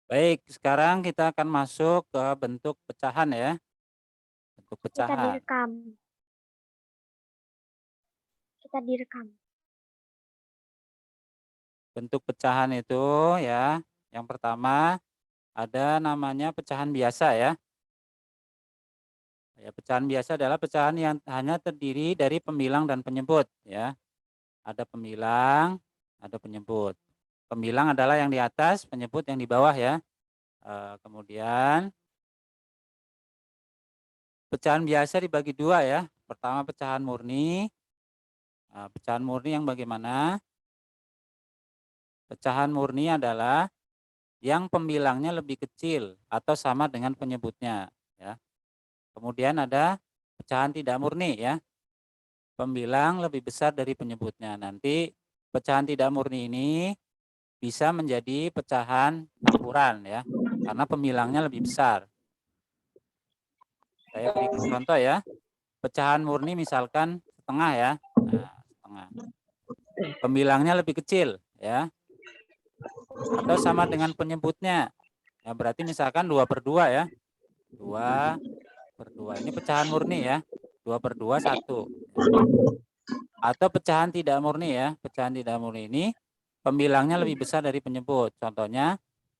Baik, sekarang kita akan masuk ke bentuk pecahan ya. Bentuk Kita pecahan. direkam. Kita direkam. Bentuk pecahan itu ya, yang pertama ada namanya pecahan biasa ya. Ya, pecahan biasa adalah pecahan yang hanya terdiri dari pembilang dan penyebut ya. Ada pembilang, ada penyebut. Pembilang adalah yang di atas, penyebut yang di bawah ya. Kemudian pecahan biasa dibagi dua ya. Pertama pecahan murni. Pecahan murni yang bagaimana? Pecahan murni adalah yang pembilangnya lebih kecil atau sama dengan penyebutnya ya. Kemudian ada pecahan tidak murni ya. Pembilang lebih besar dari penyebutnya. Nanti pecahan tidak murni ini bisa menjadi pecahan campuran ya. Karena pembilangnya lebih besar. Saya berikan contoh ya. Pecahan murni misalkan setengah ya. Nah, setengah. Pembilangnya lebih kecil ya. Atau sama dengan penyebutnya. Ya, berarti misalkan 2/2 ya. 2/2. Ini pecahan murni ya. 2/2 1. Atau pecahan tidak murni ya. Pecahan tidak murni ini pembilangnya lebih besar dari penyebut. Contohnya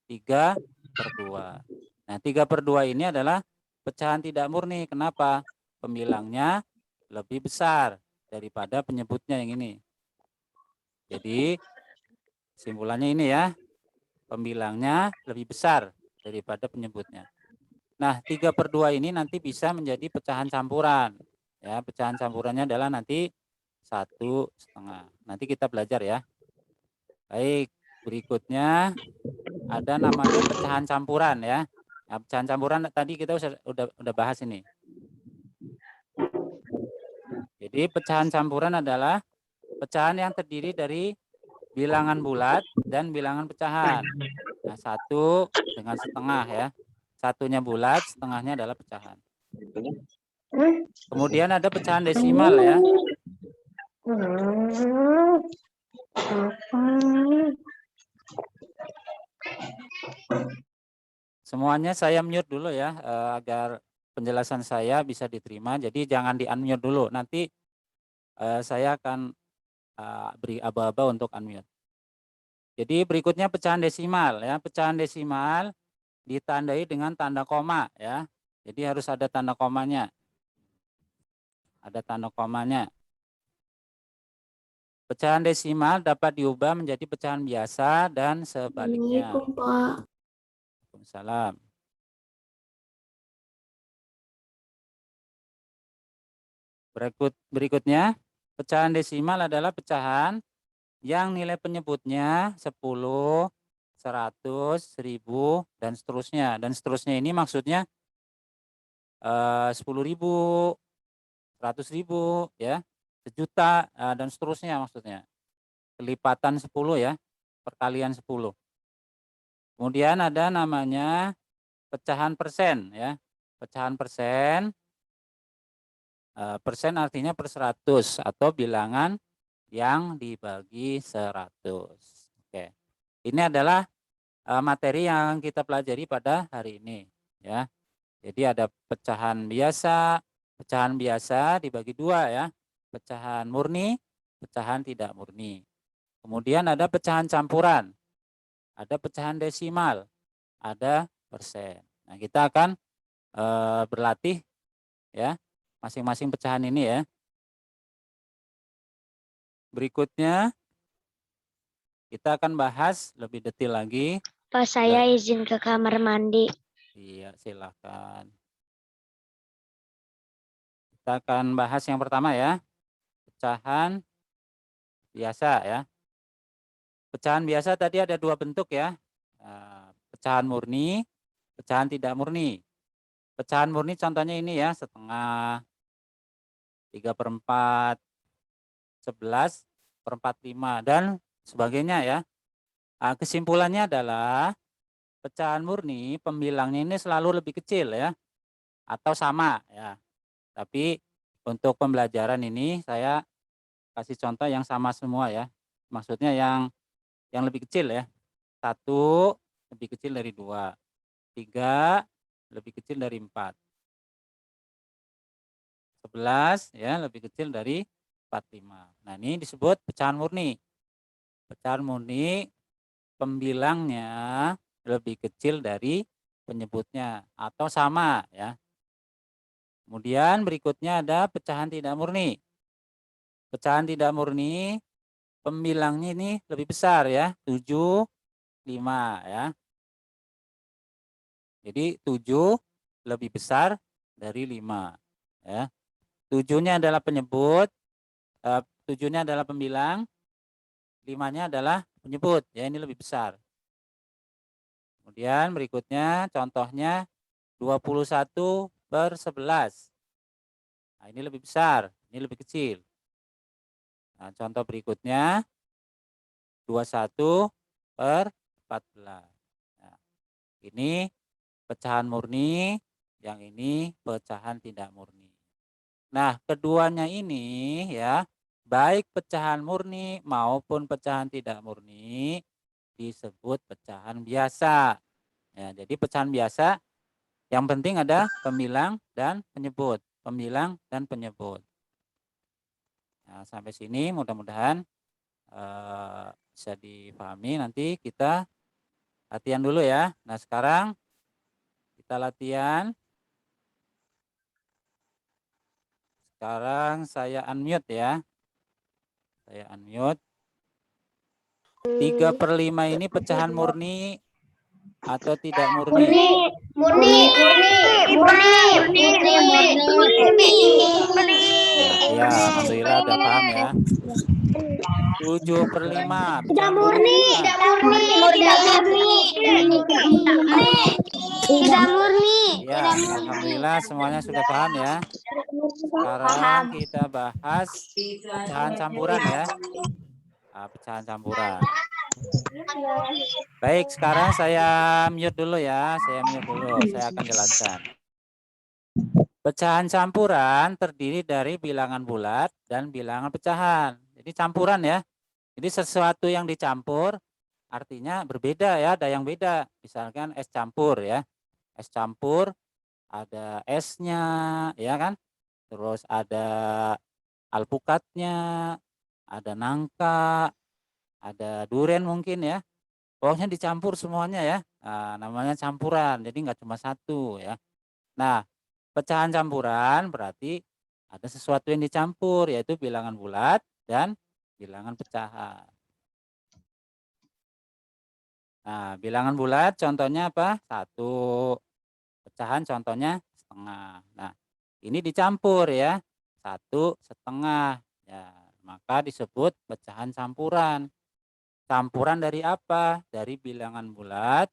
3/2. Nah, 3/2 ini adalah pecahan tidak murni. Kenapa? Pembilangnya lebih besar daripada penyebutnya yang ini. Jadi kesimpulannya ini ya. Pembilangnya lebih besar daripada penyebutnya. Nah, 3/2 ini nanti bisa menjadi pecahan campuran. Ya, pecahan campurannya adalah nanti 1,5. Nanti kita belajar ya. Baik, berikutnya ada namanya pecahan campuran ya. Nah, pecahan campuran tadi kita udah bahas ini. Jadi pecahan campuran adalah pecahan yang terdiri dari bilangan bulat dan bilangan pecahan. Nah, 1,5 ya. Satunya bulat, setengahnya adalah pecahan. Kemudian ada pecahan desimal ya. Semuanya saya mute dulu ya, agar penjelasan saya bisa diterima. Jadi jangan di-unmute dulu. Nanti saya akan beri aba-aba untuk unmute. Jadi berikutnya pecahan desimal ya. Pecahan desimal ditandai dengan tanda koma ya. Jadi harus ada tanda komanya. Ada tanda komanya. Pecahan desimal dapat diubah menjadi pecahan biasa dan sebaliknya. Assalamualaikum, Pak. Waalaikumsalam. Berikutnya, pecahan desimal adalah pecahan yang nilai penyebutnya 10, 100, 1000, dan seterusnya. Dan seterusnya ini maksudnya 10.000, 100.000, ya, sejuta, dan seterusnya maksudnya. Kelipatan 10 ya, perkalian 10. Kemudian ada namanya pecahan persen ya. Pecahan persen, persen artinya per 100 atau bilangan yang dibagi 100. Oke. Ini adalah materi yang kita pelajari pada hari ini ya. Jadi ada pecahan biasa dibagi dua ya. Pecahan murni, pecahan tidak murni. Kemudian ada pecahan campuran, ada pecahan desimal, ada persen. Nah, kita akan berlatih ya masing-masing pecahan ini ya. Berikutnya kita akan bahas lebih detail lagi. Pak, saya izin ke kamar mandi. Iya, silakan. Kita akan bahas yang pertama ya, pecahan biasa ya. Pecahan biasa tadi ada dua bentuk ya, pecahan murni, pecahan tidak murni. Pecahan murni contohnya ini ya, setengah, 3/4, 11/45, dan sebagainya ya. Kesimpulannya adalah pecahan murni pembilangnya ini selalu lebih kecil ya, atau sama ya. Tapi untuk pembelajaran ini saya kasih contoh yang sama semua ya. Maksudnya yang lebih kecil ya. 1, lebih kecil dari 2. 3 lebih kecil dari 4. 11 ya lebih kecil dari 45. Nah, ini disebut pecahan murni. Pecahan murni pembilangnya lebih kecil dari penyebutnya atau sama ya. Kemudian berikutnya ada pecahan tidak murni. Pecahan tidak murni pembilangnya ini lebih besar ya, 7, 5 ya. Jadi 7 lebih besar dari 5 ya. 7-nya adalah penyebut, 7-nya adalah pembilang, 5-nya adalah penyebut ya, ini lebih besar. Kemudian berikutnya contohnya 21/11. Nah, ini lebih besar, ini lebih kecil. Nah, contoh berikutnya 21/14. Nah, ini pecahan murni, yang ini pecahan tidak murni. Nah, keduanya ini ya, baik pecahan murni maupun pecahan tidak murni disebut pecahan biasa. Ya, jadi pecahan biasa yang penting ada pembilang dan penyebut, pembilang dan penyebut. Nah, sampai sini mudah-mudahan bisa dipahami. Nanti kita latihan dulu ya. Nah, sekarang kita latihan. Sekarang saya unmute ya. Saya unmute. 3/5 ini pecahan murni atau tidak murni? Ya, alhamdulillah udah paham ya. 7/5 pecahan murni. Tidak murni. Ya, alhamdulillah semuanya sudah paham ya. Sekarang kita bahas pecahan campuran ya. Nah, pecahan campuran. Baik, sekarang saya mute dulu ya. Saya mute dulu. Saya akan jelaskan. Pecahan campuran terdiri dari bilangan bulat dan bilangan pecahan. Jadi campuran ya. Jadi sesuatu yang dicampur artinya berbeda ya. Ada yang beda. Misalkan es campur ya. Es campur ada esnya ya kan. Terus ada alpukatnya, ada nangka, ada durian mungkin ya. Pokoknya dicampur semuanya ya. Nah, namanya campuran. Jadi nggak cuma satu ya. Nah, pecahan campuran berarti ada sesuatu yang dicampur yaitu bilangan bulat dan bilangan pecahan. Nah, bilangan bulat contohnya apa? 1. Pecahan contohnya setengah. Nah, ini dicampur ya. 1/2. Ya, maka disebut pecahan campuran. Campuran dari apa? Dari bilangan bulat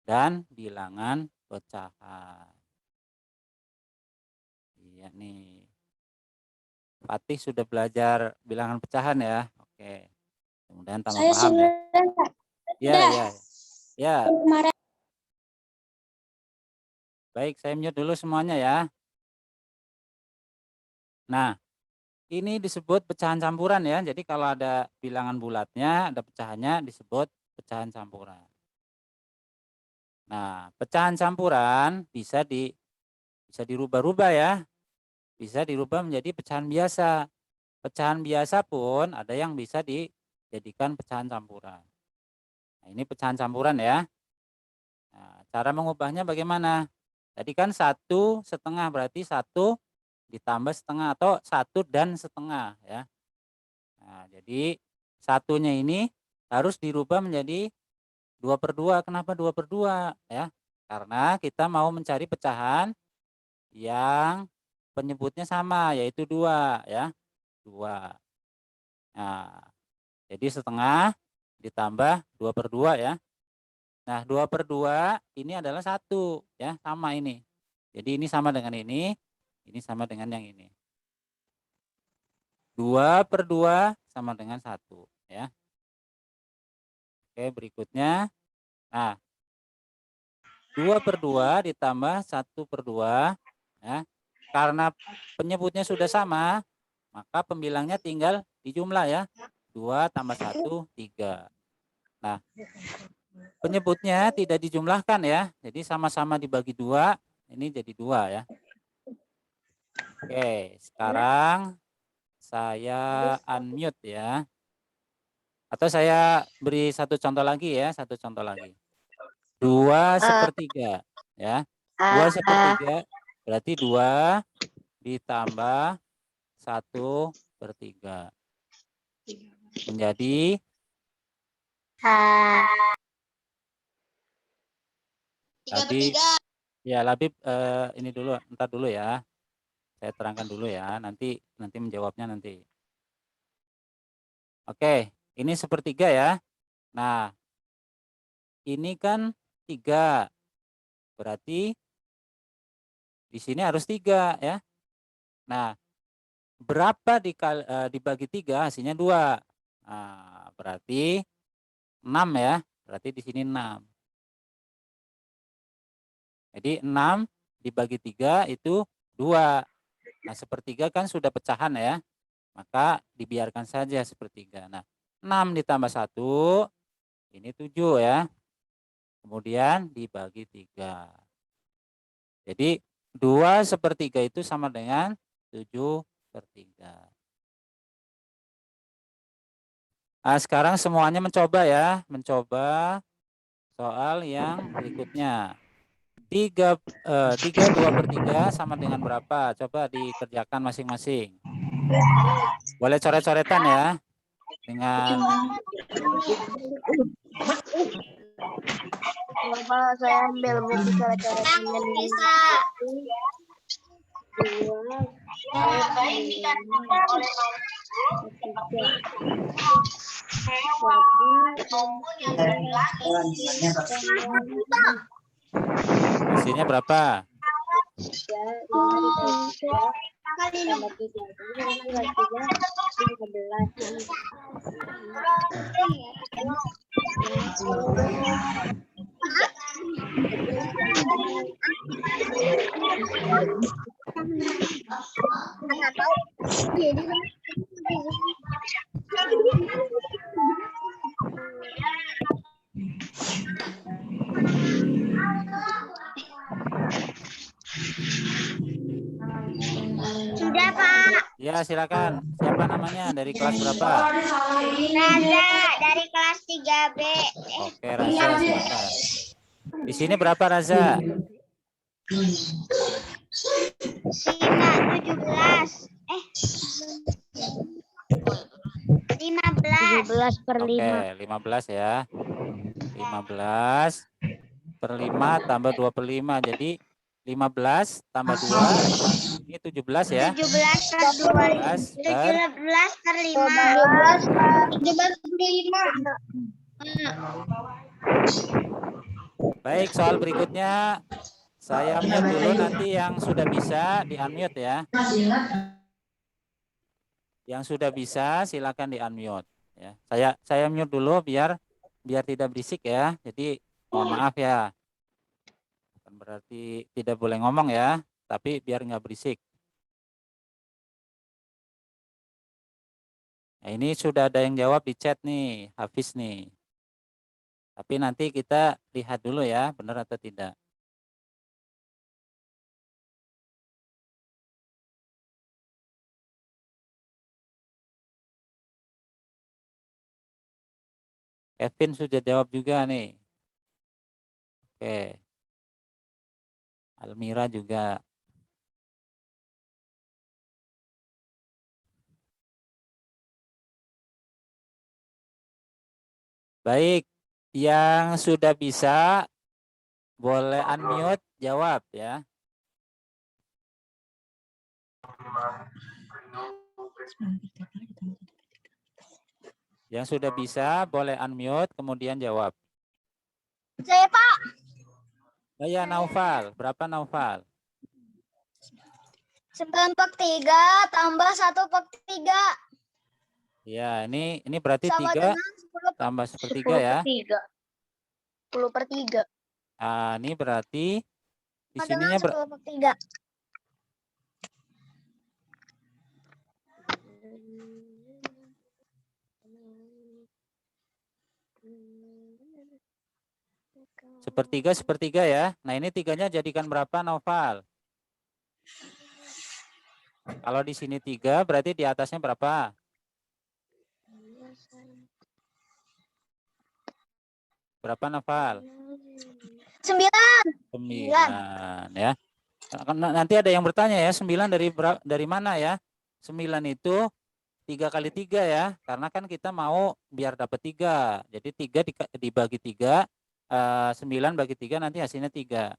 dan bilangan pecahan. Iya nih. Fatih sudah belajar bilangan pecahan ya. Oke. Kemudian tambah paham ya. Ya, ya. Ya. Baik, saya mute dulu semuanya ya. Nah, ini disebut pecahan campuran ya. Jadi kalau ada bilangan bulatnya, ada pecahannya disebut pecahan campuran. Nah, pecahan campuran bisa dirubah-rubah ya. Bisa dirubah menjadi pecahan biasa. Pecahan biasa pun ada yang bisa dijadikan pecahan campuran. Nah, ini pecahan campuran ya. Nah, cara mengubahnya bagaimana? Tadi kan 1/2 berarti 1 ditambah setengah atau 1/2 ya. Nah, jadi satunya ini harus dirubah menjadi 2/2. Kenapa 2/2 ya? Karena kita mau mencari pecahan yang penyebutnya sama yaitu 2 ya. 2. Nah, jadi setengah ditambah 2/2 ya. Nah, 2/2 ini adalah 1 ya, sama ini. Jadi ini sama dengan ini sama dengan yang ini. 2/2 sama dengan 1 ya. Oke, berikutnya. Nah, 2/2 ditambah 1/2 ya. Karena penyebutnya sudah sama, maka pembilangnya tinggal dijumlah ya. 2 tambah 1, 3. Nah, penyebutnya tidak dijumlahkan ya. Jadi sama-sama dibagi 2, ini jadi 2 ya. Oke, sekarang saya unmute ya. Atau saya beri satu contoh lagi ya, satu contoh lagi. 2/3 ya. 2/3 berarti 2 ditambah 1/3 menjadi Labib. Ya, Labib ini dulu, entar dulu ya. Saya terangkan dulu ya, nanti menjawabnya nanti. Oke, ini 1/3 ya. Nah, ini kan 3. Berarti di sini harus 3 ya. Nah, berapa dibagi 3 hasilnya 2. Nah, berarti 6 ya. Berarti di sini 6. Jadi 6 dibagi 3 itu 2. Nah, 1/3 kan sudah pecahan ya. Maka dibiarkan saja 1/3. Nah, 6 ditambah 1 ini 7 ya. Kemudian dibagi 3. Jadi 2/3 itu sama dengan 7/3. Nah, sekarang semuanya mencoba ya, mencoba soal yang berikutnya. 3 2/3 sama dengan berapa? Coba dikerjakan masing-masing. Boleh coret-coretan ya. Dengan Coba saya ambil buku coret-coretannya bisa. 2 hasilnya berapa? Sudah, Pak. Ya, silakan. Siapa namanya? Dari kelas berapa? Raza dari kelas 3B. Oke, Raza, silakan. Di sini berapa, Raza? Sina 17. 15. 17/5. Oke, 15 ya. 15/5 tambah 2/5. Jadi 15 tambah 2 ini 17 ya. 17/2. 17/5. 17/5. Baik, soal berikutnya saya mute dulu, nanti yang sudah bisa di-unmute ya. Yang sudah bisa silakan di-unmute ya. Saya mute dulu biar tidak berisik ya. Jadi mohon maaf ya. Bukan berarti tidak boleh ngomong ya, tapi biar nggak berisik. Nah, ini sudah ada yang jawab di chat nih, Hafiz nih. Tapi nanti kita lihat dulu ya, benar atau tidak. Kevin sudah jawab juga nih. Oke. Almira juga. Baik, yang sudah bisa boleh unmute jawab ya. Yang sudah bisa boleh unmute kemudian jawab. Saya, Pak. Oh ya, Naufal. Berapa Naufal? 9/3 tambah 1/3. Ya, ini berarti Sama 3 dengan tambah 1/3 ya. 10/3. Nah, ini berarti di Sama dengan sininya 10/3. Sepertiga, sepertiga ya. Nah ini tiganya jadikan berapa Noval? Kalau di sini 3 berarti di atasnya berapa? Berapa Noval? 9. 9 ya. Nanti ada yang bertanya ya, 9 dari mana ya? 9 itu 3 kali 3 ya. Karena kan kita mau biar dapat 3. Jadi 3 dibagi 3, 9 bagi 3 nanti hasilnya 3.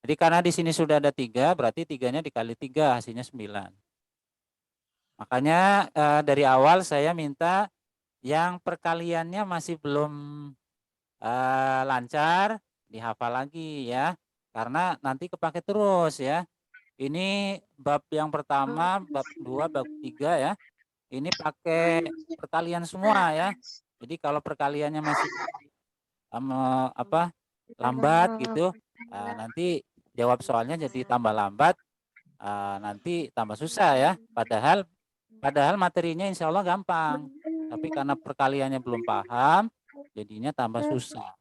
Jadi karena di sini sudah ada 3, berarti 3-nya dikali 3 hasilnya 9. Makanya dari awal saya minta yang perkaliannya masih belum lancar, dihafal lagi ya. Karena nanti kepake terus ya. Ini bab yang pertama, bab 2, bab 3 ya. Ini pakai perkalian semua ya. Jadi kalau perkaliannya masih lambat gitu, nanti jawab soalnya jadi tambah lambat, nanti tambah susah ya. Padahal materinya insya Allah gampang. Tapi karena perkaliannya belum paham, jadinya tambah susah.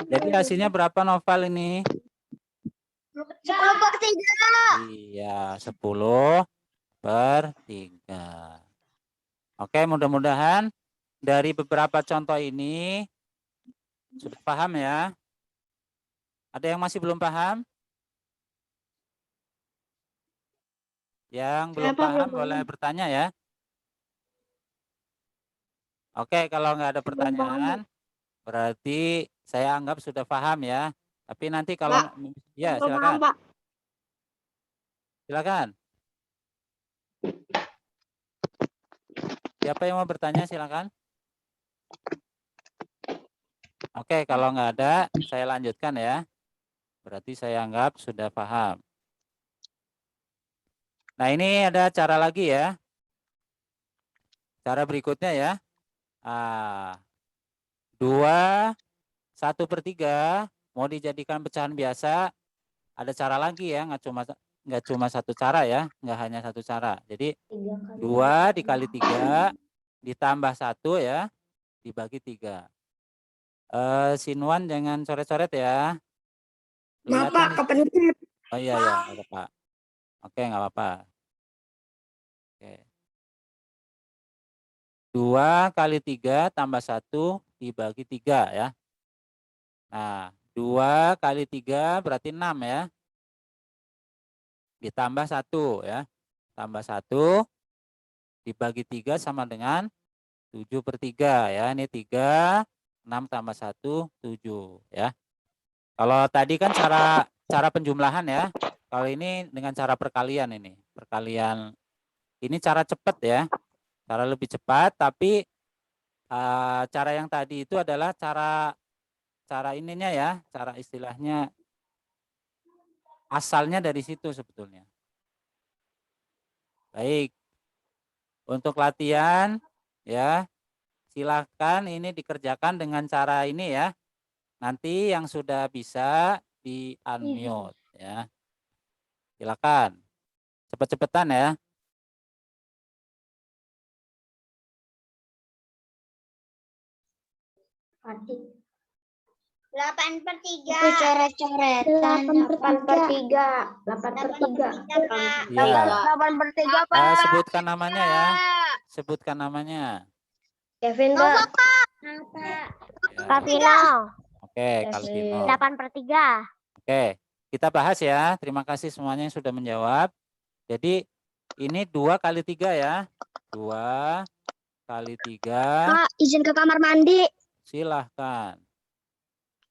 Jadi hasilnya berapa Noval ini? 10/3. Iya, 10/3. Oke, mudah-mudahan dari beberapa contoh ini sudah paham ya. Ada yang masih belum paham? Yang belum paham boleh bertanya ya. Oke, kalau nggak ada pertanyaan, berarti saya anggap sudah paham ya. Tapi nanti kalau ya silakan. Silakan. Siapa yang mau bertanya silakan. Oke, kalau nggak ada, saya lanjutkan ya. Berarti saya anggap sudah paham. Nah, ini ada cara lagi ya. Cara berikutnya ya. 2/1/3 mau dijadikan pecahan biasa, ada cara lagi ya, nggak cuma satu cara ya, nggak hanya satu cara. Jadi 2 dikali 3 ditambah 1 ya, dibagi 3. Sinuan jangan coret-coret ya. Maaf Pak, kepencet. Oh iya ya, nggak apa-apa. Oke, nggak apa-apa. Oke. 2 kali 3 tambah 1 dibagi 3 ya. Nah, 2 kali 3 berarti 6 ya. Ditambah 1 ya. Tambah 1 dibagi 3 sama dengan 7/3 ya. Ini 3, 6 tambah 1, 7 ya. Kalau tadi kan cara penjumlahan ya. Kalau ini dengan cara perkalian ini. Perkalian ini cara cepat ya. Cara lebih cepat, tapi cara yang tadi itu adalah cara ininya ya, cara istilahnya asalnya dari situ sebetulnya. Baik. Untuk latihan ya, silahkan ini dikerjakan dengan cara ini ya. Nanti yang sudah bisa di unmute ya. Silakan. Cepet-cepetan ya. Delapan per 3. Itu coret-coretan. 8/3. 8/3. Iya. 8/3 Pak. Sebutkan namanya ya. Sebutkan namanya. Kevin Pak. Ya. Kavino. Oke, Calvino. 8/3. Oke, kita bahas ya. Terima kasih semuanya yang sudah menjawab. Jadi ini 2 kali 3 ya. 2 kali 3. Pak, izin ke kamar mandi. Silahkan.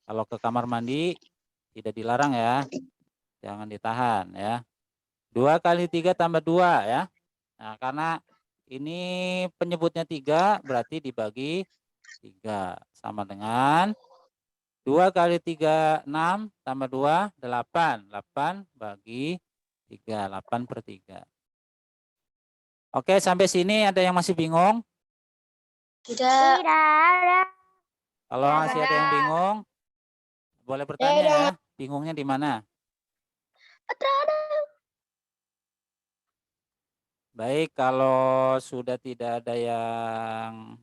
Kalau ke kamar mandi tidak dilarang ya. Jangan ditahan ya. 2 kali 3 tambah 2 ya. Nah, karena ini penyebutnya 3 berarti dibagi 3 sama dengan 2 kali 3 6 tambah 2 8. 8 bagi 3, 8/3. Oke, sampai sini ada yang masih bingung? Tidak ada. Kalau masih ada yang bingung, boleh bertanya ya. Bingungnya di mana? Baik, kalau sudah tidak ada yang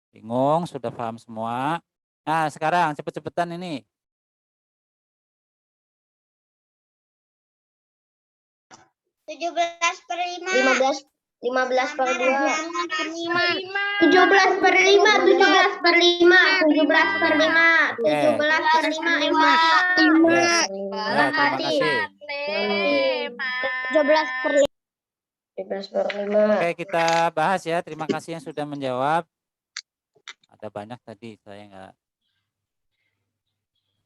bingung, sudah paham semua, Nah, sekarang cepet-cepetan ini. 17/5. 15/2. 17/5. 17/5. 17/5. 17/5. Ya, terima kasih. 17/5. 17/5. Oke, kita bahas ya. Terima kasih yang sudah menjawab. Ada banyak tadi, saya nggak.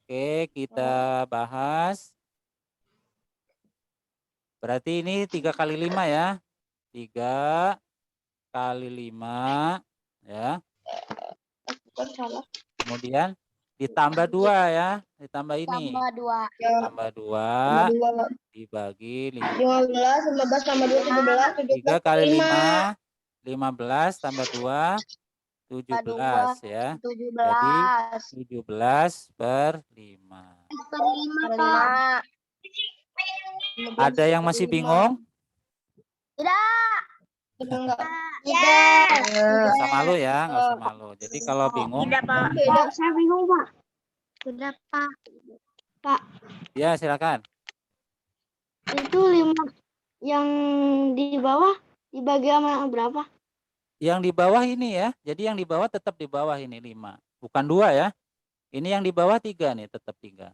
Oke, kita bahas. Berarti ini 3 kali 5 ya. 3 kali 5 ya. Kemudian ditambah 2 ya. Ditambah ini. Tambah 2 dibagi 5. 15, 15 tambah 2, 17. 3 kali 5, 15 tambah 2, 17 ya. Jadi 17/5. Ada yang masih bingung? Nggak usah malu ya, nggak usah malu. Jadi kalau bingung, Saya bingung, Pak. Sudah, Pak. ya silakan. Itu 5 yang di bawah dibagi sama berapa? Yang di bawah ini ya. Jadi yang di bawah tetap di bawah ini 5. Bukan 2 ya. Ini yang di bawah 3 nih, tetap 3.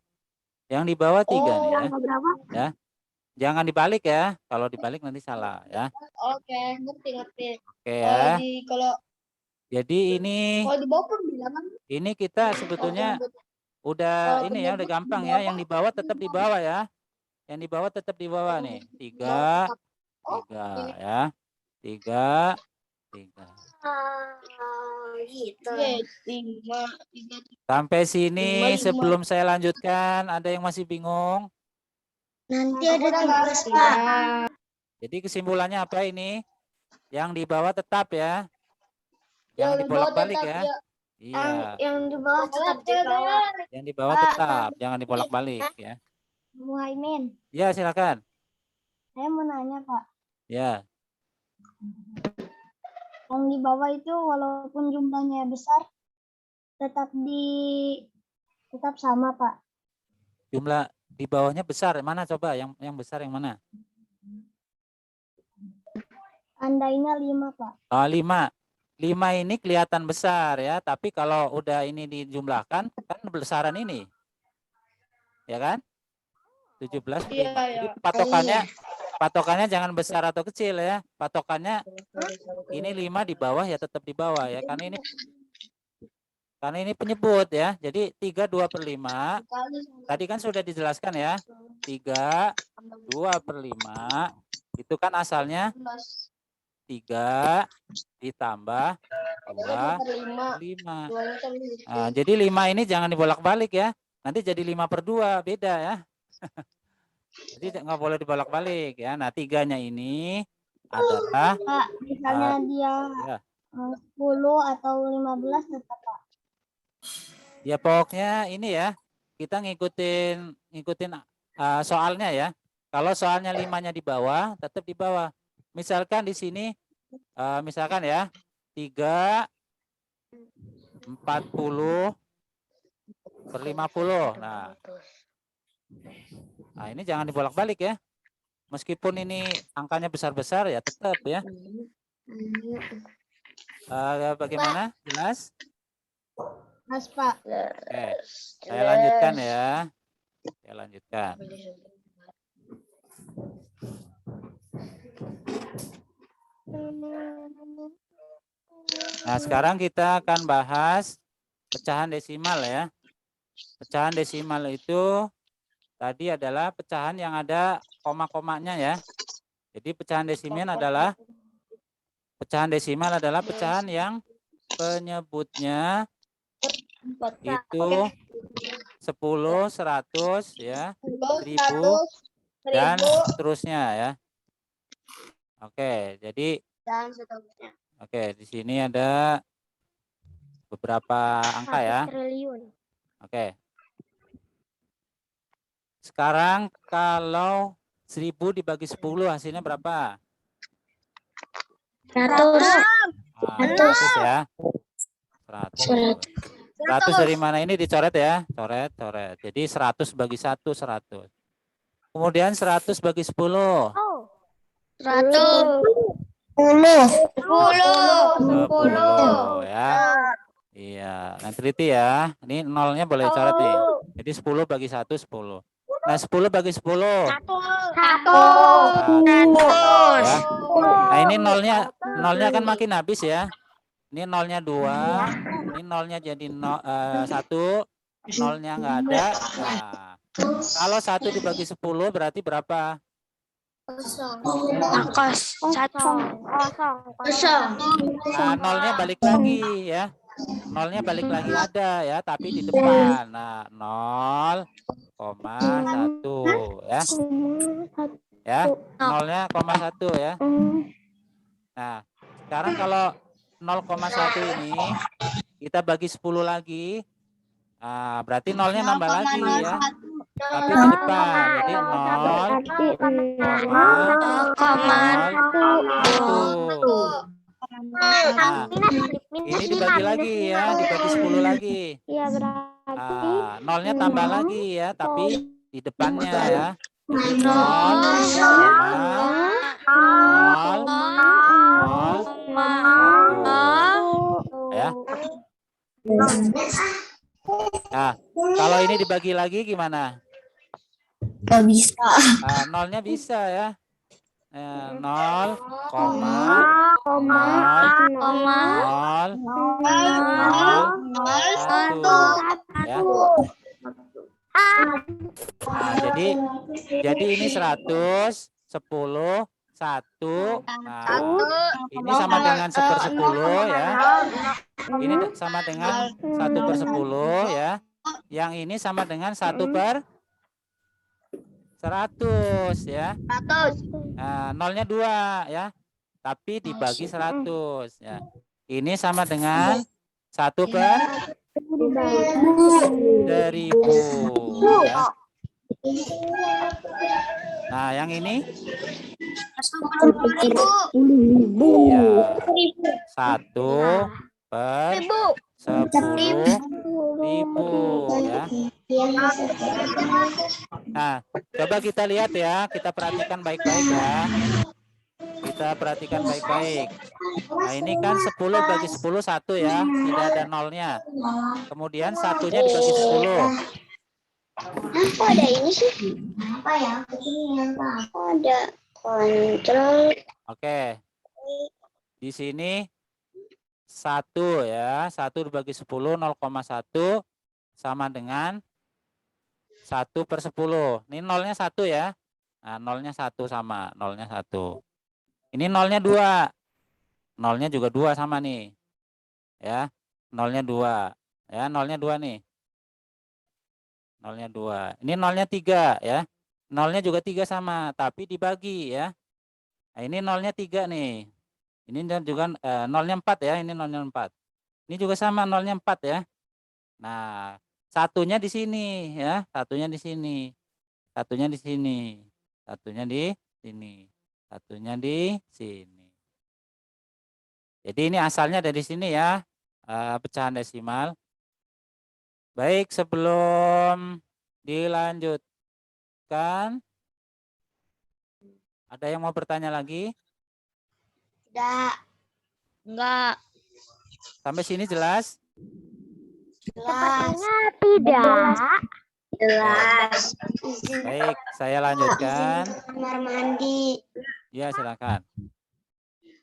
Yang di bawah 3 nih ya. Berapa? Ya. Jangan dibalik ya. Kalau dibalik nanti salah ya. Oke, ngerti. Oke ya. Kalau Jadi ini di bawah pun bilangan. ini kita sebetulnya udah ini ya, udah gampang ya. Yang di bawah tetap di bawah ya. Yang di bawah tetap di bawah nih. 3 ya. 3 Gitu. Sampai sini sebelum saya lanjutkan, ada yang masih bingung? Nanti ada tugas, Pak. Jadi kesimpulannya apa ini? Yang di bawah tetap ya. Yang dibolak-balik ya. Iya. Yang di bawah tetap di bawah. Yang di bawah tetap, jangan dibolak-balik ya. Muhaimin, Ya, silakan. saya mau nanya, Pak. Ya. Yang di bawah itu walaupun jumlahnya besar, tetap sama, Pak. Jumlah di bawahnya besar. Mana coba yang besar yang mana? Andainya 5, Pak. Oh, 5. 5 ini kelihatan besar ya, tapi kalau udah ini dijumlahkan kan besaran ini. Ya kan? 17/5. Jadi patokannya jangan besar atau kecil ya. Patokannya ini 5 di bawah ya, tetap di bawah ya. Karena ini penyebut ya. Jadi 3/2/5. Tadi kan sudah dijelaskan ya. 3/2/5 itu kan asalnya 3 ditambah 2/5. Nah, jadi 5 ini jangan dibolak-balik ya. Nanti jadi 5/2, beda ya. Jadi nggak boleh dibolak-balik ya. Nah, 3-nya ini adalah Pak, misalnya dia ya. 10 atau 15 tetap, Pak. Ya pokoknya ini ya. Kita ngikutin soalnya ya. Kalau soalnya 5-nya di bawah, tetap di bawah. Misalkan di sini misalkan ya 3/40/50. Nah, ini jangan dibolak-balik ya. Meskipun ini angkanya besar-besar ya tetap ya. Bagaimana? Jelas? Mas, Pak. Oke, saya lanjutkan ya. Saya lanjutkan. Nah, sekarang kita akan bahas pecahan desimal ya. Pecahan desimal itu tadi adalah pecahan yang ada koma-komanya ya. Jadi pecahan desimal adalah pecahan yang penyebutnya itu 10, 100 ya, 1000 dan seterusnya ya. Oke, jadi di sini ada beberapa angka ya. Oke. Sekarang kalau 1000 dibagi 10 hasilnya berapa? 100. Nah, 100 ya. 100. 100 dari mana? Ini dicoret ya. Coret. Jadi 100 bagi 1, 100. Kemudian 100 bagi 10. 10 ya. Iya, yang teliti ya. Ini nolnya boleh coret nih. Jadi 10 bagi 1, 10. Nah, 10 bagi 10. Ya. Nah, ini nolnya kan makin habis ya. Ini nolnya 2. Ini nolnya jadi 1. Nolnya nggak ada. Nah, kalau 1 dibagi 10 berarti berapa? Nah, nolnya balik lagi ya. Nolnya balik lagi ada ya, tapi di depan. Nah, 0,1 ya. Ya, nolnya 0,1 ya. Nah, sekarang kalau 0,1 ini kita bagi 10 lagi. Nah, berarti nolnya nambah lagi ya. Tapi di depan. Jadi 0,01. Nah, ini dibagi lagi ya, dibagi 10 lagi. Iya, berarti Nah, nolnya tambah lagi ya, tapi di depannya ya. Jadi 0,001 ya. Nah, kalau ini dibagi lagi gimana? Gak bisa. Nah, nolnya bisa ya. 0,001 ya. Nah, jadi ini 100, 10, 1. Nah, ini sama dengan 1/10 ya. Ini sama dengan 1/10 ya. Yang ini sama dengan 1/100 ya. Nah, nolnya 2 ya. Tapi dibagi 100 ya. Ini sama dengan 1/1000 ya. Nah, yang ini ya 1/10.000 ya. Nah, coba kita lihat ya, kita perhatikan baik-baik ya. Kita perhatikan baik-baik. Nah, ini kan 10 bagi 10 1 ya, tidak ada nolnya. Kemudian satunya dibagi 10. Kok ada ini sih? Apa ya? Kok ada kontrol? Oke. Di sini 1 ya, 1 dibagi 10, 0,1 sama dengan 1/10. Ini nolnya 1 ya. Nah, nolnya 1 sama, nolnya 1. Ini nolnya 2. Nolnya juga 2 sama nih. Ya, nolnya 2. Ya, nolnya 2 nih. Nolnya 2. Ini nolnya 3 ya. Nolnya juga 3 sama, tapi dibagi ya. Nah, ini nolnya 3 nih. Ini juga nolnya 4 ya, ini nolnya 4. Ini juga sama nolnya 4 ya. Nah, satunya di sini ya, satunya di sini. Satunya di sini. Satunya di sini. Satunya di sini. Jadi ini asalnya dari sini ya, pecahan desimal. Baik, sebelum dilanjutkan, ada yang mau bertanya lagi? Enggak. Sampai sini jelas? Sepertinya tidak. Jelas. Baik, saya lanjutkan. Kamar mandi. Ya, silakan.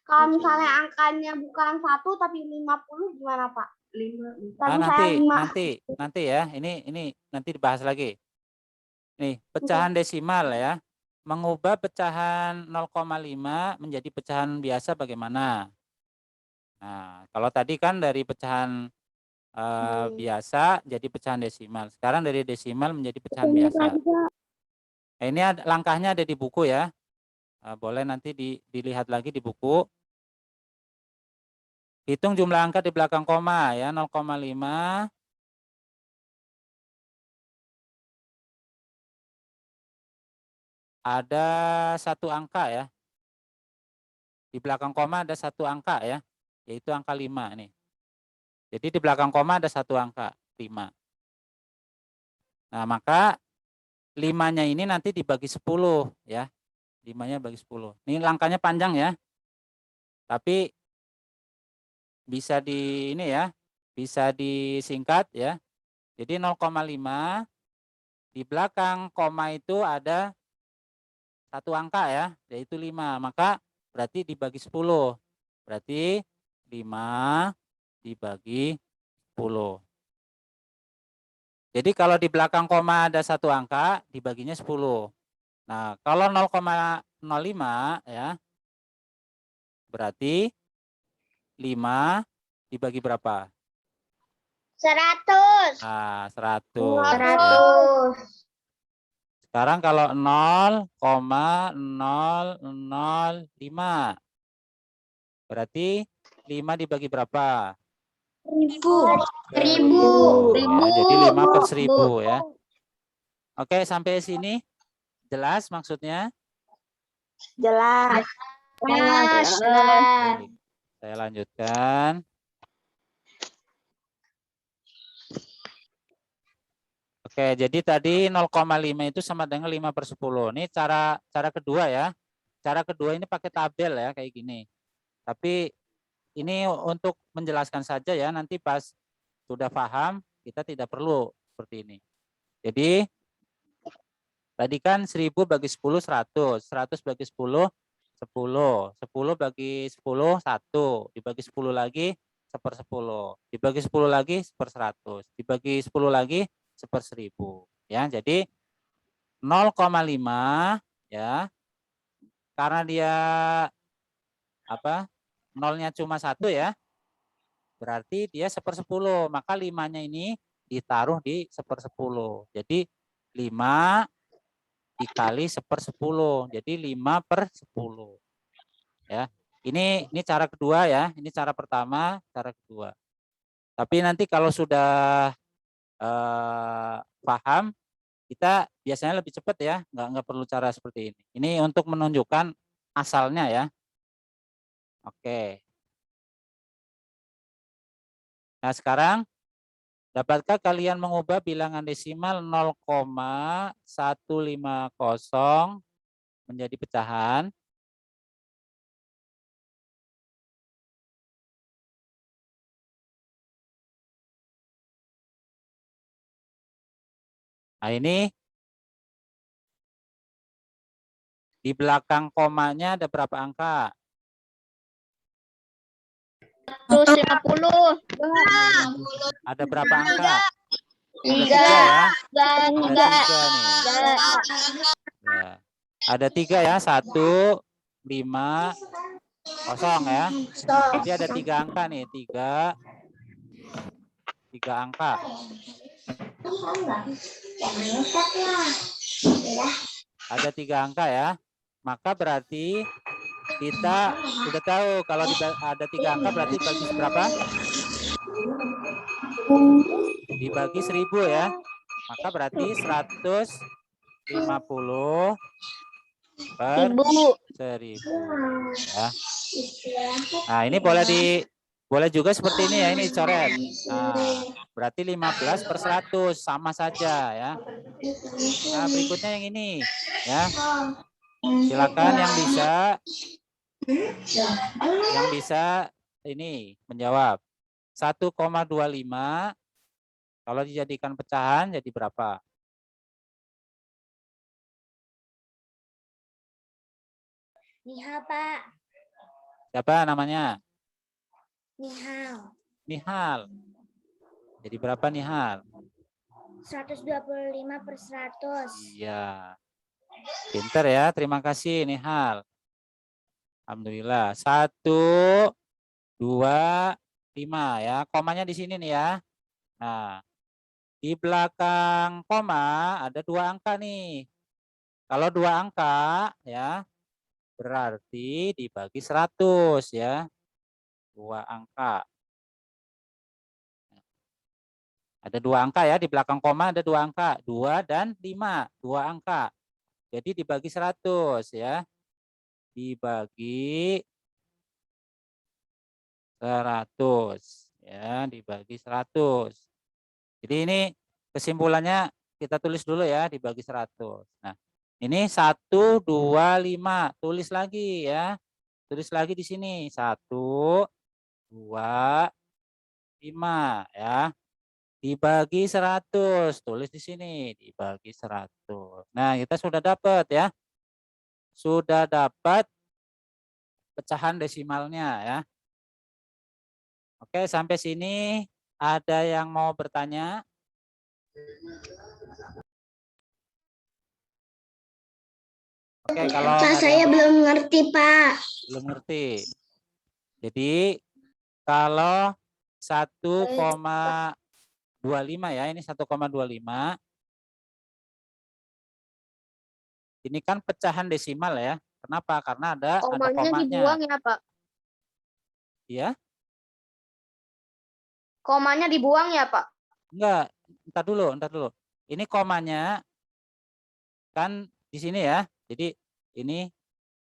Kalau misalnya angkanya bukan 1 tapi 50 gimana, Pak? 5. Nah, nanti ya. Ini nanti dibahas lagi. Nih, pecahan desimal ya. Mengubah pecahan 0,5 menjadi pecahan biasa bagaimana? Nah, kalau tadi kan dari pecahan biasa jadi pecahan desimal. Sekarang dari desimal menjadi pecahan biasa. Nah, ini langkahnya ada di buku ya. Boleh nanti dilihat lagi di buku. Hitung jumlah angka di belakang koma ya, 0,5. Ada 1 angka ya. Di belakang koma ada 1 angka ya, yaitu angka 5 nih. Jadi di belakang koma ada satu angka, 5. Nah, maka 5-nya ini nanti dibagi 10 ya. 5-nya bagi 10. Ini langkahnya panjang ya. Tapi bisa ini ya, bisa disingkat ya. Jadi 0,5 di belakang koma itu ada satu angka ya, yaitu 5. Maka berarti dibagi 10. Berarti 5 dibagi 10. Jadi kalau di belakang koma ada satu angka, dibaginya 10. Nah, kalau 0,05 ya, berarti 5 dibagi berapa? 100. Nah, 100. Ya. 100. Sekarang kalau 0,0005, berarti 5 dibagi berapa? 1000. Ya, jadi 5 per 1000 ya. Oke, sampai sini jelas maksudnya? Jelas. Jelas. Baik, saya lanjutkan. Oke, jadi tadi 0,5 itu sama dengan 5 per 10. Ini cara kedua ya. Cara kedua ini pakai tabel ya, kayak gini. Tapi ini untuk menjelaskan saja ya, nanti pas sudah paham, kita tidak perlu seperti ini. Jadi, tadi kan 1000 bagi 10, 100. 100 bagi 10, 10. 10 bagi 10, 1. Dibagi 10 lagi, 1/10. Dibagi 10 lagi, 1/100. Dibagi 10 lagi, 1/1000. Ya, jadi 0,5 ya. Karena dia nolnya cuma 1 ya. Berarti dia 1/10. Maka 5-nya ini ditaruh di 1/10. Jadi 5 dikali 1/10. Jadi 5 per 10. Ya. Ini cara kedua ya. Ini cara pertama, cara kedua. Tapi nanti kalau sudah paham, kita biasanya lebih cepat ya. Nggak perlu cara seperti ini. Ini untuk menunjukkan asalnya ya. Oke. Nah, sekarang dapatkah kalian mengubah bilangan desimal 0,150 menjadi pecahan? Nah, ini di belakang komanya ada berapa angka? 150. Ada berapa angka? Ada 3. 3 ya? Ada 3. 3 nih. Ya. Ada 3 ya, 1, 5, 0 ya. Jadi ada 3 angka nih, 3 angka. Ada 3 angka ya. Maka berarti kita sudah tahu kalau ada 3 angka berarti bagi berapa? Dibagi 1000 ya. Maka berarti 150 per 1000 ya. Nah, ini boleh juga seperti ini ya, ini coret. Nah, berarti 15 per 100 sama saja ya. Nah, berikutnya yang ini ya. Silakan yang bisa ini menjawab. 1,25 kalau dijadikan pecahan jadi berapa? Nihal, Pak. Siapa namanya? Nihal. Nihal. Jadi berapa Nihal? 125 per 100. Iya. Pinter ya, terima kasih Nihal. Alhamdulillah. 1, 2, 5 ya. Komanya di sini nih ya. Nah, di belakang koma ada 2 angka nih. Kalau 2 angka ya, berarti dibagi 100 ya. 2 angka. Ada 2 angka ya, di belakang koma ada 2 angka. 2 dan 5, 2 angka. Jadi dibagi 100 ya. Dibagi 100 ya dibagi 100. Jadi ini kesimpulannya kita tulis dulu ya, dibagi 100. Nah, ini 1, 2, 5. Tulis lagi ya. Tulis lagi di sini. 1, 2, 5 ya. Dibagi 100. Tulis di sini, dibagi 100. Nah, kita sudah dapat ya. Sudah dapat pecahan desimalnya ya. Oke, sampai sini ada yang mau bertanya? Oke, kalau Pak, nggak ada saya yang belum ngerti, Pak. belum ngerti. Jadi kalau 1,25 ya, ini 1,25. Ini kan pecahan desimal ya. Kenapa? Karena ada komanya. dibuang ya, Pak. Ya? Komanya dibuang ya, Pak. Enggak, entar dulu. Ini komanya kan di sini ya. Jadi ini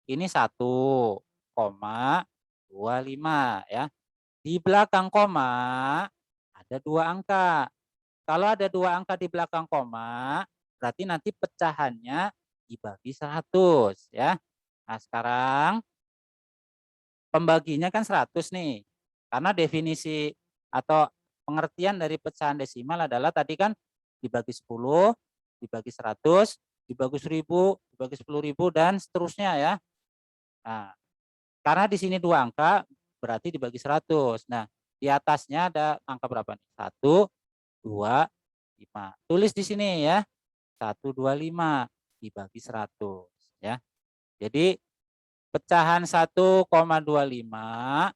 1,25 ya. Di belakang koma ada 2 angka. Kalau ada 2 angka di belakang koma, berarti nanti pecahannya dibagi 100 ya. Nah, sekarang pembaginya kan 100 nih. Karena definisi atau pengertian dari pecahan desimal adalah tadi kan dibagi 10, dibagi 100, dibagi 1000, dibagi 10.000 dan seterusnya ya. Nah, karena di sini 2 angka berarti dibagi 100. Nah, di atasnya ada angka berapa nih? 1, 2, 5. Tulis di sini ya. 125 dibagi 100 ya. Jadi pecahan 1,25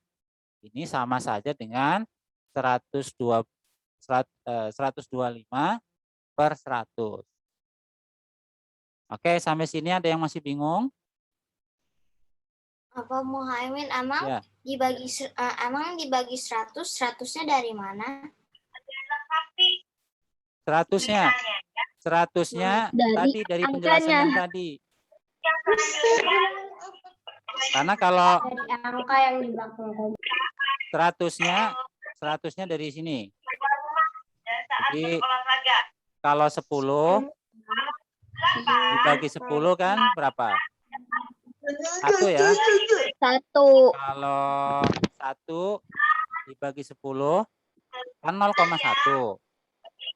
ini sama saja dengan 125 per 100. Oke, sampai sini ada yang masih bingung? Apa Muhaimin emang Ya. dibagi 100, 100-nya dari mana? 100-nya dari penjelasan yang tadi. Karena kalau Angka yang di belakang koma. 100-nya dari sini. Jadi kalau 10 dibagi 10 kan berapa? 1 ya. 1. Kalau 1 dibagi 10 kan 0,1.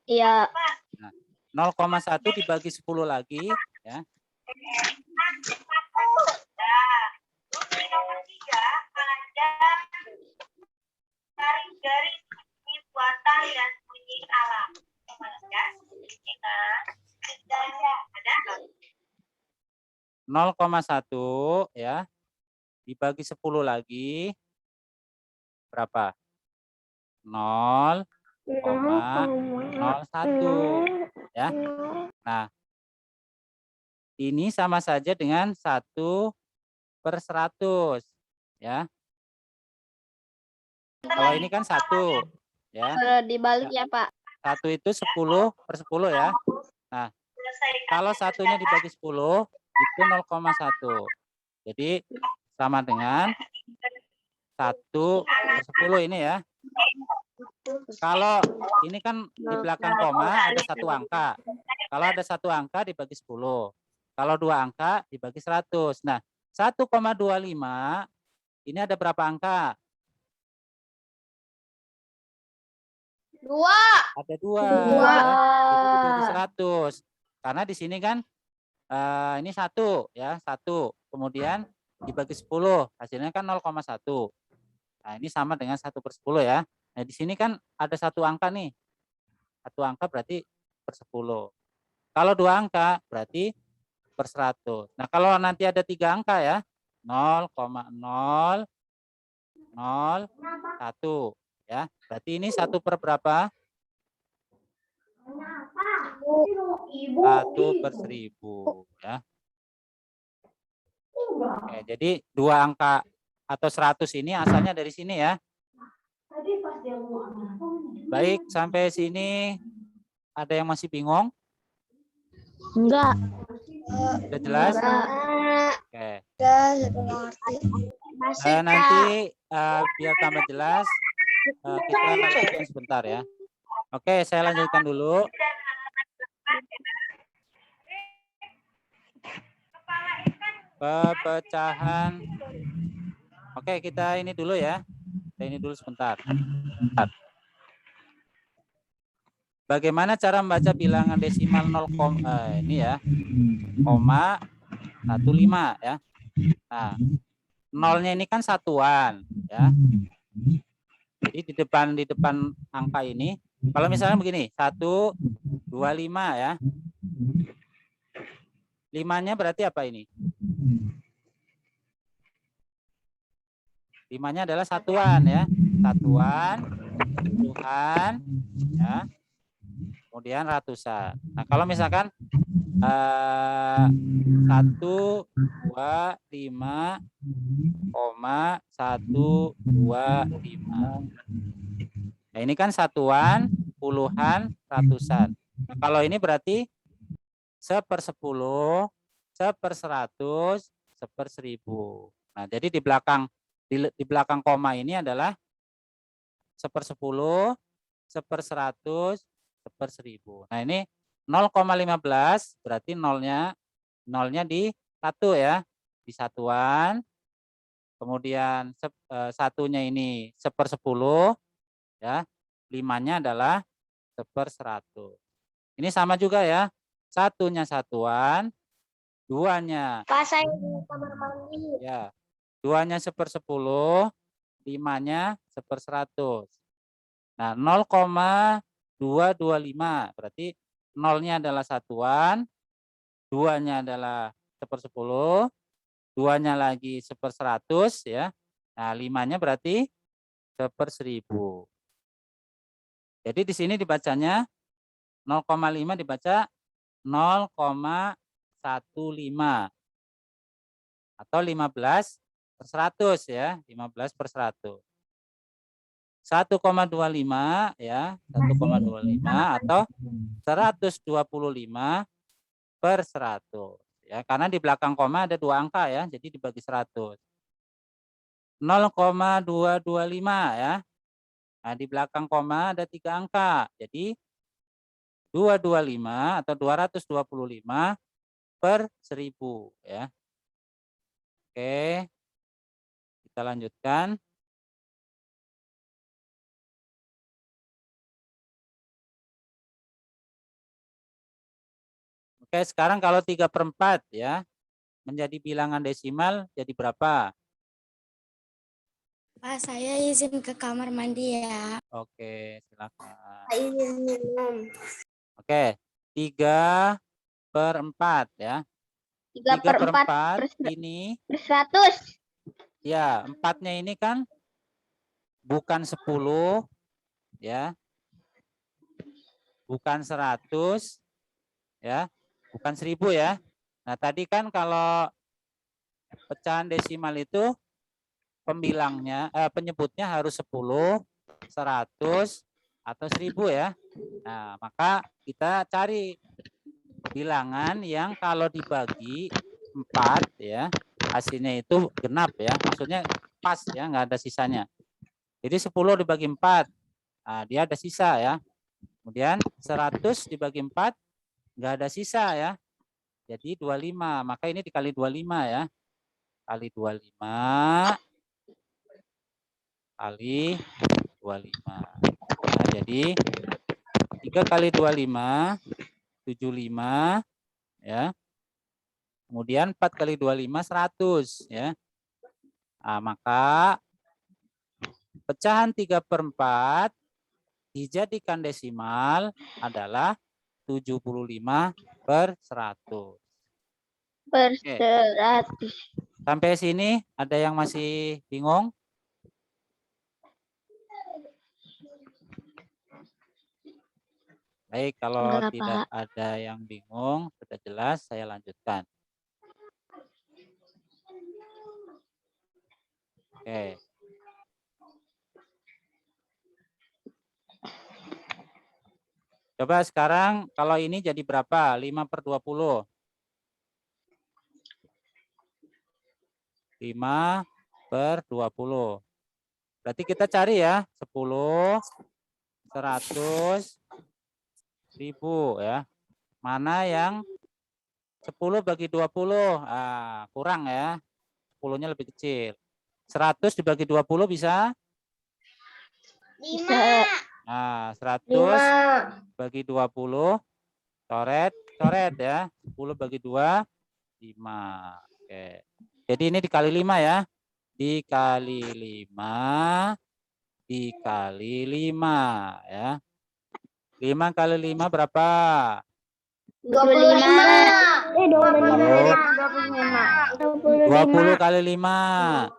Iya. Nah, 0,1 dibagi 10 lagi ya. Garis buatan dan bunyi alam. Ada 0,1 ya dibagi 10 lagi berapa? 0,01 ya. Nah, ini sama saja dengan 1 per 100 ya. Kalau ini kan 1 ya. Dibalik ya, Pak. 1 itu 10 per 10 ya. Nah, kalau satunya dibagi 10 itu 0,1. Jadi sama dengan 1 per 10 ini ya. Kalau ini kan di belakang koma ada 1 angka. Kalau ada 1 angka dibagi 10. Kalau 2 angka dibagi 100. Nah, 1,25 ini ada berapa angka? 2. Ada 2. Dua. Ya. Itu dibagi 100. Karena di sini kan ini 1 ya, 1. Kemudian dibagi 10, hasilnya kan 0,1. Nah, ini sama dengan 1 per 10 ya. Nah, di sini kan ada 1 angka nih. 1 angka berarti per 10. Kalau 2 angka berarti per 100. Nah, kalau nanti ada 3 angka ya, 0,001 ya. Berarti ini 1 per berapa? 1 per 1000 ya. Oke, jadi 2 angka atau 100 ini asalnya dari sini ya. Baik, sampai sini ada yang masih bingung? Enggak. Sudah jelas? Oke. Udah, ngerti. Nanti biar tambah jelas, kita lanjutkan sebentar ya. Oke, saya lanjutkan dulu. Pecahan. Oke, kita ini dulu ya. Kita ini dulu sebentar. Bagaimana cara membaca bilangan desimal 0, ini ya, 0,15 ya. Nah, nolnya ini kan satuan ya. Jadi di depan angka ini, kalau misalnya begini, 1, 2, 5 ya. 5-nya berarti apa ini? 5-nya adalah satuan ya. Satuan, puluhan, ya. Kemudian ratusan. Nah, kalau misalkan 1, 2, 5, 1, 2, 5. Nah, ini kan satuan, puluhan, ratusan. Nah, kalau ini berarti 1/10, 1/100, 1/1000. Nah, jadi di belakang koma ini adalah 1/10, 1/100, 1/1000. Nah, ini 0,15 berarti nolnya di 1 ya, di satuan. Kemudian satunya ini 1/10 ya, 5-nya adalah 1/100. Ini sama juga ya. Satunya satuan, 2-nya Pak, saya di kamar mandi. ya, 2-nya 1/10, 5-nya 1/100. Nah, 0,225 berarti nolnya adalah satuan, 2-nya adalah 1/10, 2-nya lagi 1/100 ya. Nah, 5-nya berarti 1/1000. Jadi di sini dibacanya 0,5 dibaca 0,15 atau 15/100 ya, 15/100. 1,25 ya, 1,25 atau 125/100 ya, karena di belakang koma ada 2 angka ya, jadi dibagi 100. 0,225 ya. Nah, di belakang koma ada 3 angka. Jadi 225 atau 225/1000 ya. Oke. Kita lanjutkan. Oke, sekarang kalau 3/4 ya menjadi bilangan desimal jadi berapa? Pak, saya izin ke kamar mandi ya. Oke, silakan. Izin minum. Oke, 3/4 ya. 3/4 ini 100. ya, 4-nya ini kan bukan 10 ya. Bukan 100 ya, bukan 1000 ya. Nah, tadi kan kalau pecahan desimal itu penyebutnya harus 10, 100 atau 1000 ya. Nah, maka kita cari bilangan yang kalau dibagi 4 ya, hasilnya itu genap ya. Maksudnya pas ya, nggak ada sisanya. Jadi 10 dibagi 4, nah, dia ada sisa ya. Kemudian 100 dibagi 4, nggak ada sisa ya. Jadi 25, maka ini dikali 25 ya. Kali 25 kali 25. Nah, jadi 3 kali 25, 75 ya. Kemudian 4 kali 25, 100 ya. Nah, maka pecahan 3/4 dijadikan desimal adalah 75/100. Per Oke. 100. Sampai sini ada yang masih bingung? Baik, kalau Enggak, tidak Pak. ada yang bingung, sudah jelas, saya lanjutkan. Oke. Coba sekarang kalau ini jadi berapa? 5/20. 5/20. Berarti kita cari ya 10, 100, 1000 ya. Mana yang 10 bagi 20? Ah, kurang ya. 10-nya lebih kecil. 100 dibagi 20 bisa? 5. Nah, 100 bagi 20 coret ya. 10 bagi 2 5. Oke. Jadi ini dikali 5 ya. Dikali 5 ya. 5 kali 5 berapa? 20 kali 5.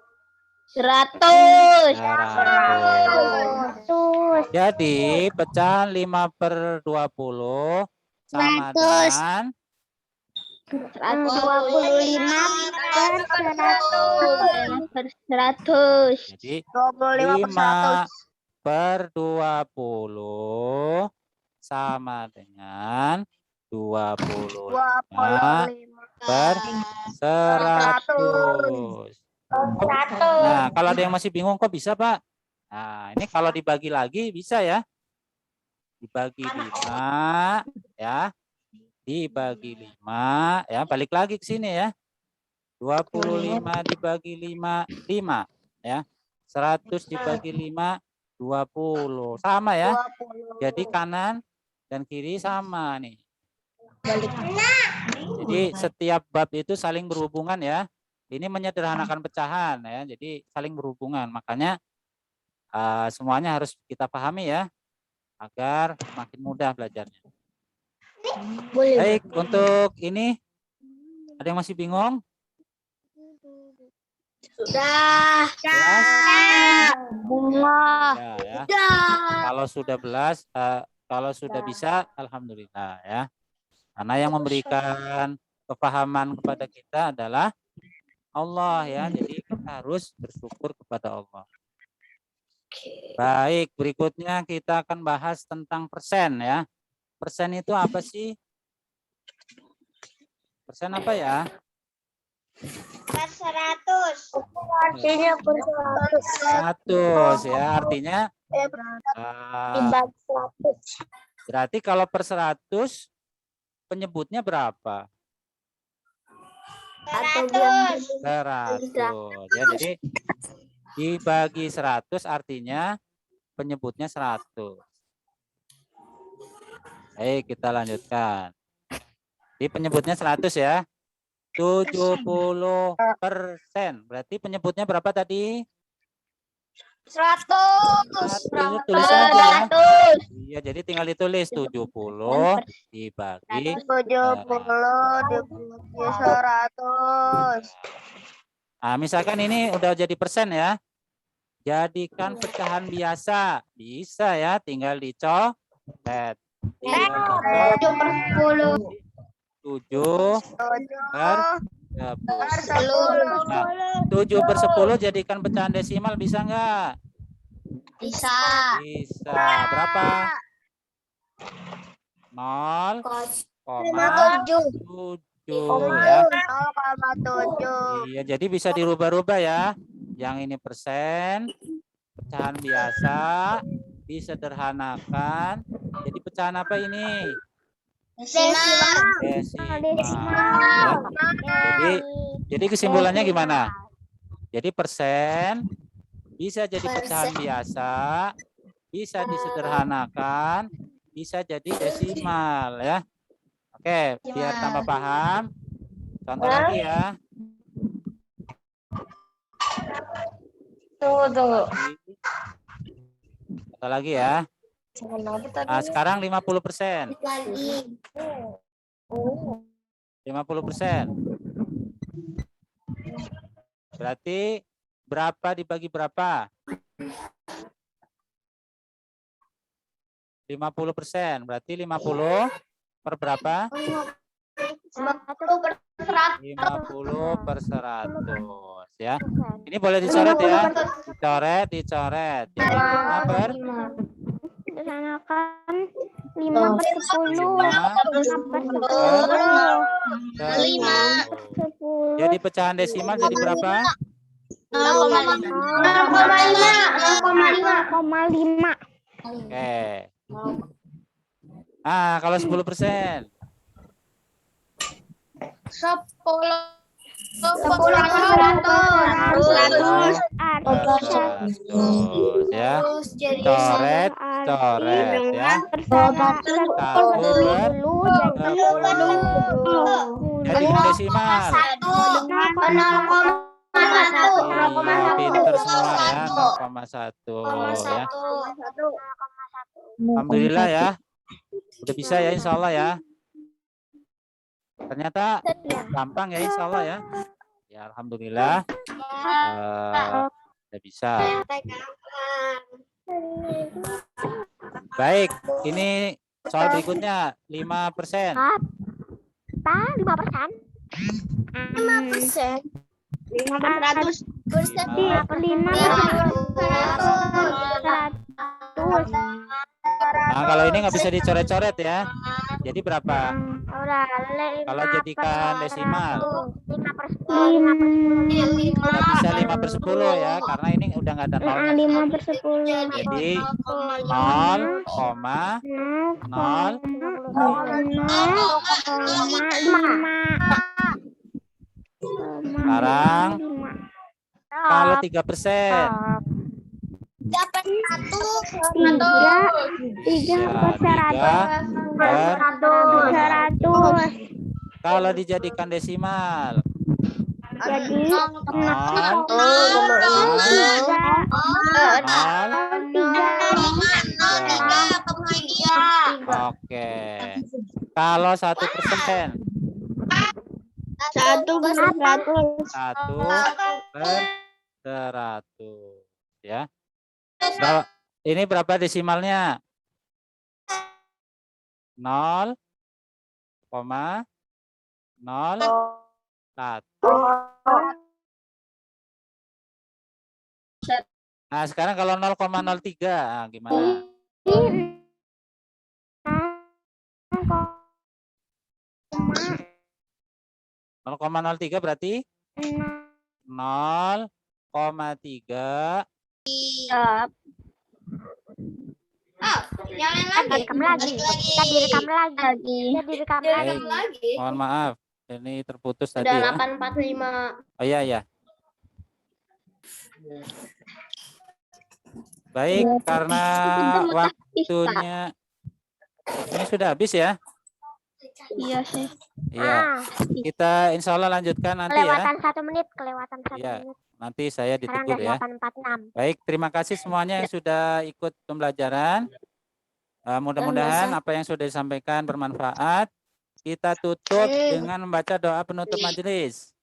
100. 100. Jadi pecahan 5/20 sama dengan 100. jadi 25/100. 5/20 sama dengan 25 per 100. Nah, kalau ada yang masih bingung kok bisa, Pak? Nah, ini kalau dibagi lagi bisa ya. Dibagi 5 ya. Dibagi 5 ya, balik lagi ke sini ya. 25 dibagi 5 ya. 100 dibagi 5 20. Sama ya. Jadi kanan dan kiri sama nih. Jadi setiap bab itu saling berhubungan ya. Ini menyederhanakan pecahan ya. Jadi saling berhubungan. Makanya semuanya harus kita pahami ya, agar makin mudah belajarnya. Baik, untuk ini ada yang masih bingung? Sudah. Jelas? Ya, ya. Kalau sudah bisa, alhamdulillah ya. Karena yang memberikan kepahaman kepada kita adalah Allah ya. Jadi kita harus bersyukur kepada Allah. Baik, berikutnya kita akan bahas tentang persen ya. Persen itu apa sih? Persen apa ya? Per 100. Artinya 100 ya, artinya berarti kalau per 100 penyebutnya berapa? 100. 100 ya, jadi dibagi 100 artinya penyebutnya 100. Baik, kita lanjutkan. Di penyebutnya 100 ya. 70%. Berarti penyebutnya berapa tadi? 100. Tulis aja ya. Iya, jadi tinggal ditulis 70 dibagi 100. Nah, misalkan ini udah jadi persen ya. Jadikan pecahan biasa. Bisa ya, tinggal dicoret. 7 per 10. Nah, 7/10 jadikan pecahan desimal bisa nggak? Bisa. Bisa. Berapa? 0,7 ya. 0,7. Iya, jadi bisa dirubah-rubah ya. Yang ini persen, pecahan biasa, disederhanakan. Jadi pecahan apa ini? Desimal. Ya. Jadi kesimpulannya gimana? Jadi persen bisa jadi pecahan biasa, bisa disederhanakan, bisa jadi desimal ya. Oke, biar tambah paham. Contoh lagi ya. Tunggu. Contoh lagi ya. Nah, sekarang 50%. 50%. Berarti berapa dibagi berapa? 50%. Berarti 50 per berapa? 50/100 ya. Ini boleh dicoret ya. Dicoret. Jadi 5 per Disanakan 5/10. 5/10. Jadi pecahan desimal jadi berapa? 0,5. Oke. Ah, kalau 10%. 100. 100 ya. Jadi Coret, coret ya. 1/10 jadikan desimal. 0,1. Iya, pinter semua ya. 0,1 ya. Alhamdulillah ya. Udah bisa ya insya Allah ya. Ternyata gampang ya insya Allah ya. Ya Alhamdulillah. Udah bisa. Baik, ini soal berikutnya 5%. 5%. 500. 100. Nah, kalau ini nggak bisa dicoret-coret ya. Jadi berapa? Kalau jadikan desimal. 5/10. Nggak bisa 5/10 ya, karena ini udah nggak ada nolnya. 5/10. Jadi 0,0. Sekarang kalau 3%. 3/100. Kalau dijadikan desimal. Jadi 0, 0. Oke. Kalau 1%. 1/100. 1/100 ya. Ini berapa desimalnya? 0,01. Nah, sekarang kalau 0,03 gimana? 0,03 berarti 0,3. direkam lagi. Kita direkam lagi. Mohon maaf, ini terputus tadi Udah ya. 845. Oh iya ya. Baik, karena waktunya ini sudah habis ya. Iya sih. Iya, kita insya Allah lanjutkan nanti ya. Kelewatan 1 menit. Iya, nanti saya Sekarang ditegur udah ya. 8:46. Baik, terima kasih semuanya yang sudah ikut pembelajaran. Mudah-mudahan apa yang sudah disampaikan bermanfaat. Kita tutup dengan membaca doa penutup majelis.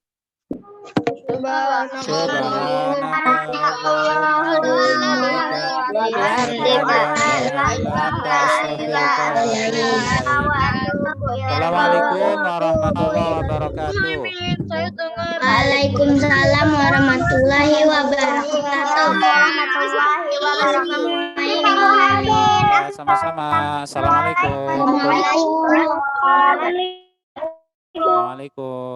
Assalamualaikum warahmatullahi wabarakatuh. Waalaikumsalam warahmatullahi wabarakatuh. Ya, sama-sama. Assalamualaikum. Assalamualaikum.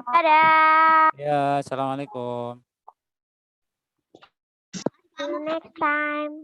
Dadah. Ya, assalamualaikum. See you next time.